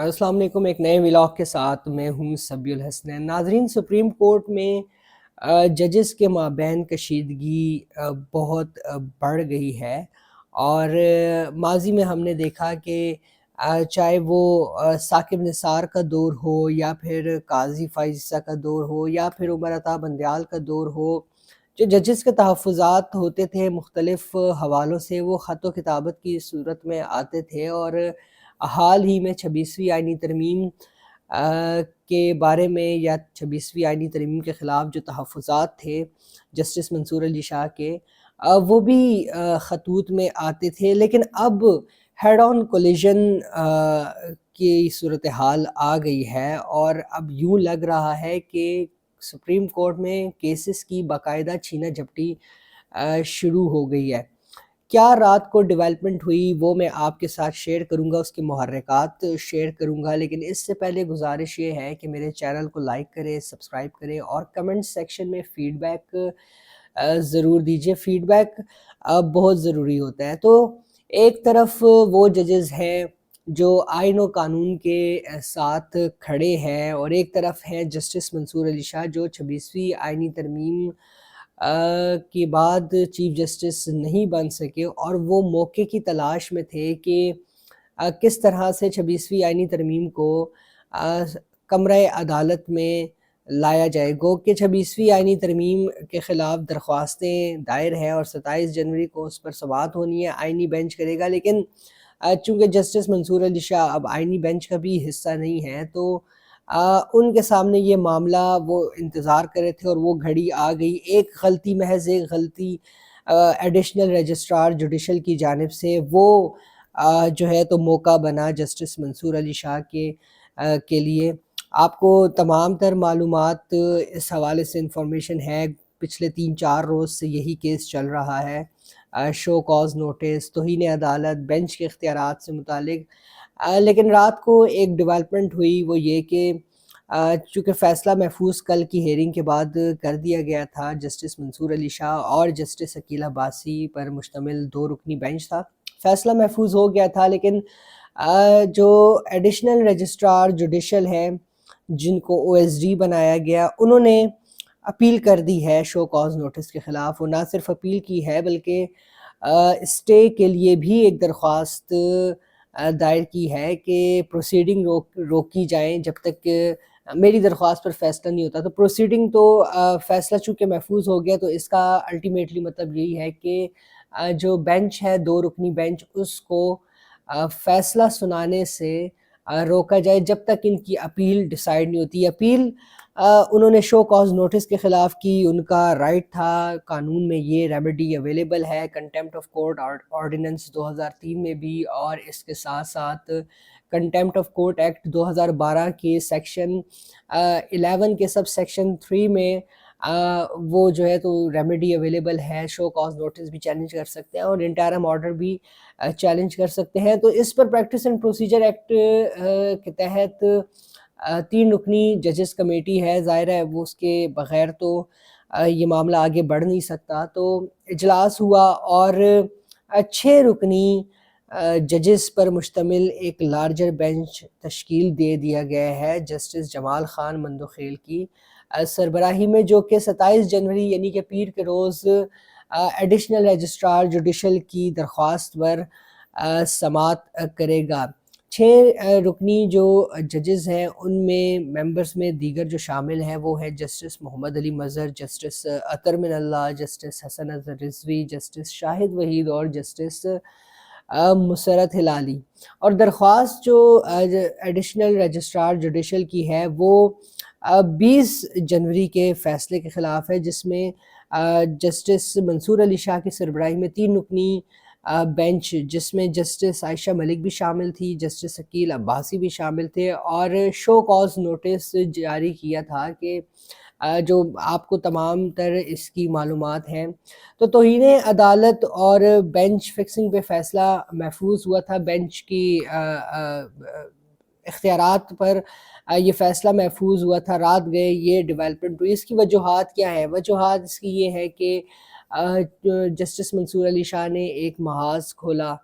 السلام علیکم، ایک نئے ولاگ کے ساتھ میں ہوں سبی الحسنین۔ ناظرین، سپریم کورٹ میں ججز کے مابین کشیدگی بہت بڑھ گئی ہے، اور ماضی میں ہم نے دیکھا کہ چاہے وہ ثاقب نثار کا دور ہو، یا پھر قاضی فائز عیسیٰ کا دور ہو، یا پھر عمر عطا بندیال کا دور ہو، جو ججز کے تحفظات ہوتے تھے مختلف حوالوں سے، وہ خط و کتابت کی صورت میں آتے تھے۔ اور حال ہی میں 26ویں آئینی ترمیم کے بارے میں، یا 26ویں آئینی ترمیم کے خلاف جو تحفظات تھے جسٹس منصور علی شاہ کے، وہ بھی خطوط میں آتے تھے، لیکن اب ہیڈ آن کولیجن کی صورتحال آ گئی ہے، اور اب یوں لگ رہا ہے کہ سپریم کورٹ میں کیسز کی باقاعدہ چھینا جھپٹی شروع ہو گئی ہے۔ کیا رات کو ڈیولپمنٹ ہوئی وہ میں آپ کے ساتھ شیئر کروں گا، اس کے محرکات شیئر کروں گا، لیکن اس سے پہلے گزارش یہ ہے کہ میرے چینل کو لائک کریں، سبسکرائب کریں، اور کمنٹ سیکشن میں فیڈ بیک ضرور دیجیے۔ فیڈ بیک بہت ضروری ہوتا ہے۔ تو ایک طرف وہ ججز ہیں جو آئین و قانون کے ساتھ کھڑے ہیں، اور ایک طرف ہیں جسٹس منصور علی شاہ، جو 26ویں آئینی ترمیم کے بعد چیف جسٹس نہیں بن سکے، اور وہ موقع کی تلاش میں تھے کہ کس طرح سے 26ویں آئینی ترمیم کو کمرہ عدالت میں لایا جائے۔ گو کہ 26ویں آئینی ترمیم کے خلاف درخواستیں دائر ہیں، اور 27 جنوری کو اس پر سماعت ہونی ہے، آئینی بینچ کرے گا، لیکن چونکہ جسٹس منصور علی شاہ اب آئینی بینچ کا بھی حصہ نہیں ہے، تو ان کے سامنے یہ معاملہ وہ انتظار کر رہے تھے، اور وہ گھڑی آ گئی۔ ایک غلطی، محض ایک غلطی ایڈیشنل رجسٹرار جوڈیشل کی جانب سے، وہ جو ہے تو موقع بنا جسٹس منصور علی شاہ کے لیے۔ آپ کو تمام تر معلومات اس حوالے سے انفارمیشن ہے، پچھلے 3-4 روز سے یہی کیس چل رہا ہے، شو کاز نوٹس، توہین عدالت، بینچ کے اختیارات سے متعلق۔ لیکن رات کو ایک ڈیولپمنٹ ہوئی، وہ یہ کہ چونکہ فیصلہ محفوظ کل کی ہیئرنگ کے بعد کر دیا گیا تھا، جسٹس منصور علی شاہ اور جسٹس عقیل عباسی پر مشتمل 2 رکنی بینچ تھا، فیصلہ محفوظ ہو گیا تھا، لیکن جو ایڈیشنل رجسٹرار جوڈیشل ہیں، جن کو او ایس ڈی بنایا گیا، انہوں نے اپیل کر دی ہے شو کاز نوٹس کے خلاف۔ وہ نہ صرف اپیل کی ہے بلکہ اسٹے کے لیے بھی ایک درخواست دائر کی ہے کہ پروسیڈنگ روکی جائیں جب تک کہ میری درخواست پر فیصلہ نہیں ہوتا۔ تو پروسیڈنگ تو فیصلہ چونکہ محفوظ ہو گیا، تو اس کا الٹیمیٹلی مطلب یہی ہے کہ جو بینچ ہے، 2 رکنی بینچ، اس کو فیصلہ سنانے سے روکا جائے جب تک ان کی اپیل ڈیسائیڈ نہیں ہوتی۔ اپیل انہوں نے شو کاز نوٹس کے خلاف کی، ان کا رائٹ تھا، قانون میں یہ ریمیڈی اویلیبل ہے، کنٹیمپٹ آف کورٹ آرڈیننس 2003 میں بھی، اور اس کے ساتھ ساتھ کنٹیمپٹ آف کورٹ ایکٹ 2012 کے سیکشن 11 کے سب سیکشن 3 میں وہ جو ہے تو ریمیڈی اویلیبل ہے، شو کاز نوٹس بھی چیلنج کر سکتے ہیں، اور انٹرم آرڈر بھی چیلنج کر سکتے ہیں۔ تو اس پر پریکٹس اینڈ پروسیجر ایکٹ کے تحت 3 رکنی ججز کمیٹی ہے، ظاہر ہے وہ اس کے بغیر تو یہ معاملہ آگے بڑھ نہیں سکتا۔ تو اجلاس ہوا، اور 6 رکنی ججز پر مشتمل ایک لارجر بینچ تشکیل دے دیا گیا ہے جسٹس جمال خان مندوخیل کی سربراہی میں، جو کہ 27 جنوری یعنی کہ پیر کے روز ایڈیشنل رجسٹرار جوڈیشل کی درخواست پر سماعت کرے گا۔ 6 رکنی جو ججز ہیں، ان میں ممبرز میں دیگر جو شامل ہیں وہ ہیں جسٹس محمد علی مظہر، جسٹس اطہر من اللہ، جسٹس حسن اظہر رضوی، جسٹس شاہد وحید، اور جسٹس مسرت ہلالی۔ اور درخواست جو ایڈیشنل رجسٹرار جوڈیشل کی ہے، وہ 20 جنوری کے فیصلے کے خلاف ہے، جس میں جسٹس منصور علی شاہ کی سربراہی میں 3 رکنی بینچ، جس میں جسٹس عائشہ ملک بھی شامل تھی، جسٹس عقیل عباسی بھی شامل تھے، اور شو کاز نوٹس جاری کیا تھا کہ جو آپ کو تمام تر اس کی معلومات ہیں۔ تو توہین عدالت اور بینچ فکسنگ پہ فیصلہ محفوظ ہوا تھا، بینچ کی اختیارات پر یہ فیصلہ محفوظ ہوا تھا، رات گئے یہ ڈیولپمنٹ ہوئی۔ اس کی وجوہات کیا ہیں؟ وجوہات اس کی یہ ہے کہ جسٹس منصور علی شاہ نے ایک محاذ کھولا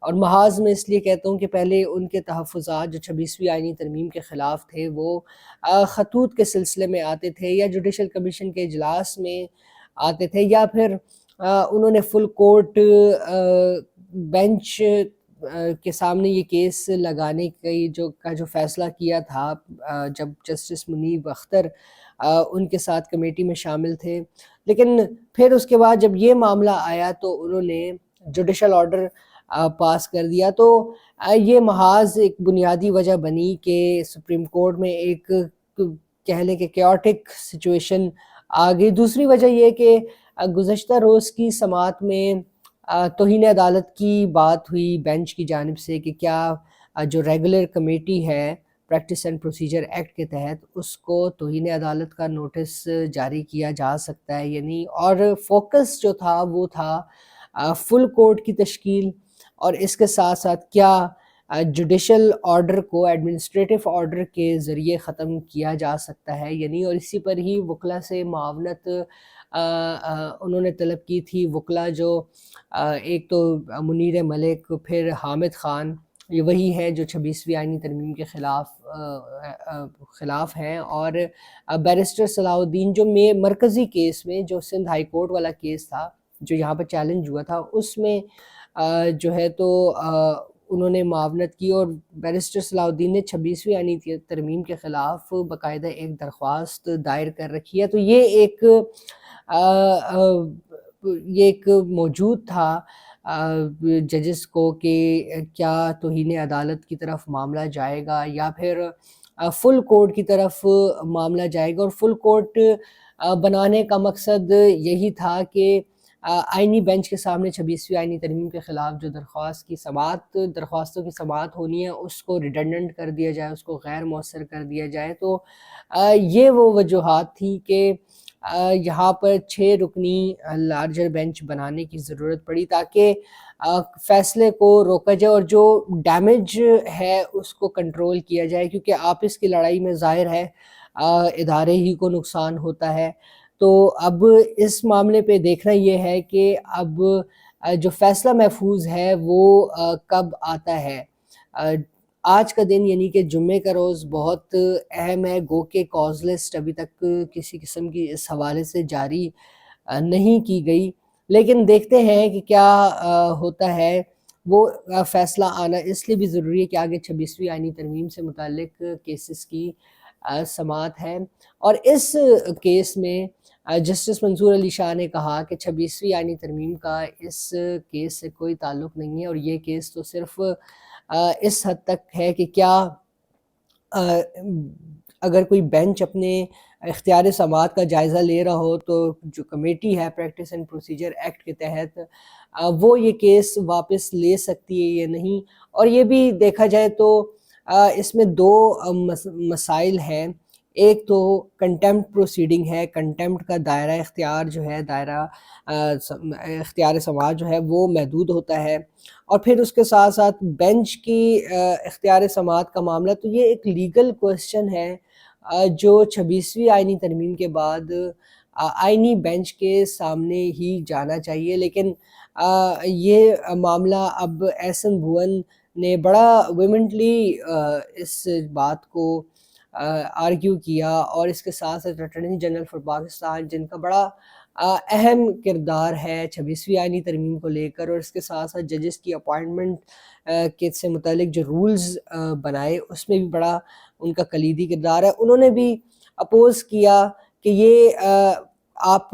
اور محاذ میں اس لیے کہتا ہوں کہ پہلے ان کے تحفظات جو 26ویں آئینی ترمیم کے خلاف تھے وہ خطوط کے سلسلے میں آتے تھے یا جوڈیشل کمیشن کے اجلاس میں آتے تھے، یا پھر انہوں نے فل کورٹ بینچ کے سامنے یہ کیس لگانے کا جو فیصلہ کیا تھا جب جسٹس منیب اختر ان کے ساتھ کمیٹی میں شامل تھے. لیکن پھر اس کے بعد جب یہ معاملہ آیا تو انہوں نے جوڈیشل آرڈر پاس کر دیا. تو یہ محاذ ایک بنیادی وجہ بنی کہ سپریم کورٹ میں ایک کہہ لیں کہ کیوٹک سچویشن آ گئی. دوسری وجہ یہ کہ گزشتہ روز کی سماعت میں توہین عدالت کی بات ہوئی بینچ کی جانب سے کہ کیا جو ریگولر کمیٹی ہے پریکٹس اینڈ پروسیجر ایکٹ کے تحت اس کو توہین عدالت کا نوٹس جاری کیا جا سکتا ہے یا نہیں. اور فوکس جو تھا وہ تھا فل کورٹ کی تشکیل، اور اس کے ساتھ ساتھ کیا جوڈیشل آرڈر کو ایڈمنسٹریٹو آرڈر کے ذریعے ختم کیا جا سکتا ہے یا نہیں. اور اسی پر ہی وکلا سے معاونت انہوں نے طلب کی تھی. وکلا جو ایک تو منیر ملک، پھر حامد خان، یہ وہی ہیں جو 26ویں آئینی ترمیم کے خلاف ہیں، اور بیرسٹر صلاح الدین جو مرکزی کیس میں جو سندھ ہائی کورٹ والا کیس تھا جو یہاں پر چیلنج ہوا تھا اس میں جو ہے تو انہوں نے معاونت کی، اور بیرسٹر صلاح الدین نے 26ویں آئینی ترمیم کے خلاف باقاعدہ ایک درخواست دائر کر رکھی ہے. تو یہ ایک موجود تھا ججز کو کہ کیا توہین عدالت کی طرف معاملہ جائے گا یا پھر فل کورٹ کی طرف معاملہ جائے گا. اور فل کورٹ بنانے کا مقصد یہی تھا کہ آئینی بینچ کے سامنے 26ویں آئینی ترمیم کے خلاف جو درخواستوں کی سماعت ہونی ہے اس کو ریڈنڈنٹ کر دیا جائے، اس کو غیر مؤثر کر دیا جائے. تو یہ وہ وجوہات تھی کہ یہاں پر 6 رکنی لارجر بینچ بنانے کی ضرورت پڑی تاکہ فیصلے کو روکا جائے اور جو ڈیمیج ہے اس کو کنٹرول کیا جائے، کیونکہ آپس کی لڑائی میں ظاہر ہے ادارے ہی کو نقصان ہوتا ہے. تو اب اس معاملے پہ دیکھنا یہ ہے کہ اب جو فیصلہ محفوظ ہے وہ کب آتا ہے. آج کا دن یعنی کہ جمعے کا روز بہت اہم ہے، گو کہ کاز لسٹ ابھی تک کسی قسم کی اس حوالے سے جاری نہیں کی گئی، لیکن دیکھتے ہیں کہ کیا ہوتا ہے. وہ فیصلہ آنا اس لیے بھی ضروری ہے کہ آگے 26ویں آئینی ترمیم سے متعلق کیسز کی سماعت ہے، اور اس کیس میں جسٹس منصور علی شاہ نے کہا کہ 26ویں آئینی ترمیم کا اس کیس سے کوئی تعلق نہیں ہے، اور یہ کیس تو صرف اس حد تک ہے کہ کیا اگر کوئی بینچ اپنے اختیار سماعت کا جائزہ لے رہا ہو تو جو کمیٹی ہے پریکٹس اینڈ پروسیجر ایکٹ کے تحت وہ یہ کیس واپس لے سکتی ہے یا نہیں. اور یہ بھی دیکھا جائے تو اس میں 2 مسائل ہیں. ایک تو کنٹیمپٹ پروسیڈنگ ہے، کنٹیمپٹ کا دائرہ اختیار جو ہے، دائرہ اختیار سماعت جو ہے وہ محدود ہوتا ہے، اور پھر اس کے ساتھ ساتھ بینچ کی اختیار سماعت کا معاملہ. تو یہ ایک لیگل کوسچن ہے جو 26ویں آئینی ترمیم کے بعد آئینی بینچ کے سامنے ہی جانا چاہیے. لیکن یہ معاملہ اب ایسن بھون نے بڑا ویمنٹلی اس بات کو آرگیو کیا، اور اس کے ساتھ ساتھ اٹارنی جنرل فار پاکستان جن کا بڑا اہم کردار ہے 26ویں آئینی ترمیم کو لے کر، اور اس کے ساتھ ساتھ ججز کی اپوائنٹمنٹ کے سے متعلق جو رولز بنائے اس میں بھی بڑا ان کا کلیدی کردار ہے. انہوں نے بھی اپوز کیا کہ یہ آپ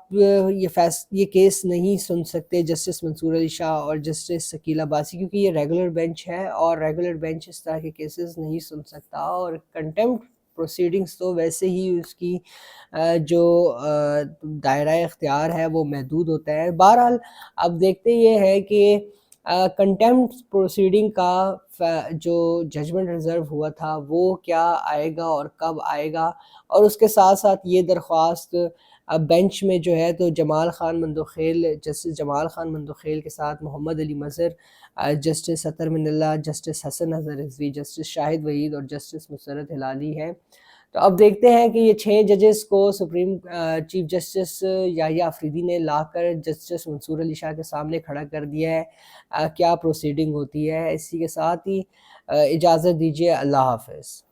یہ کیس نہیں سن سکتے جسٹس منصور علی شاہ اور جسٹس ثقیل عباسی، کیونکہ یہ ریگولر بینچ ہے اور ریگولر بینچ اس طرح کے کیسز نہیں سن سکتا، اور کنٹیمپٹ پروسیڈنگز تو ویسے ہی اس کی جو دائرہ اختیار ہے وہ محدود ہوتا ہے. بہرحال اب دیکھتے یہ ہے کہ کنٹیمپٹ پروسیڈنگ کا جو ججمنٹ ریزرو ہوا تھا وہ کیا آئے گا اور کب آئے گا. اور اس کے ساتھ ساتھ یہ درخواست بینچ میں جو ہے تو جمال خان مندوخیل، جسٹس جمال خان مندوخیل کے ساتھ محمد علی مظہر، جسٹس اطہر من اللہ، جسٹس حسن اظہر رضوی، جسٹس شاہد وحید اور جسٹس مسرت ہلالی ہے. تو اب دیکھتے ہیں کہ یہ 6 ججز کو سپریم چیف جسٹس یحییٰ آفریدی نے لا کر جسٹس منصور علی شاہ کے سامنے کھڑا کر دیا ہے، کیا پروسیڈنگ ہوتی ہے۔ اسی کے ساتھ ہی اجازت دیجیے، اللہ حافظ۔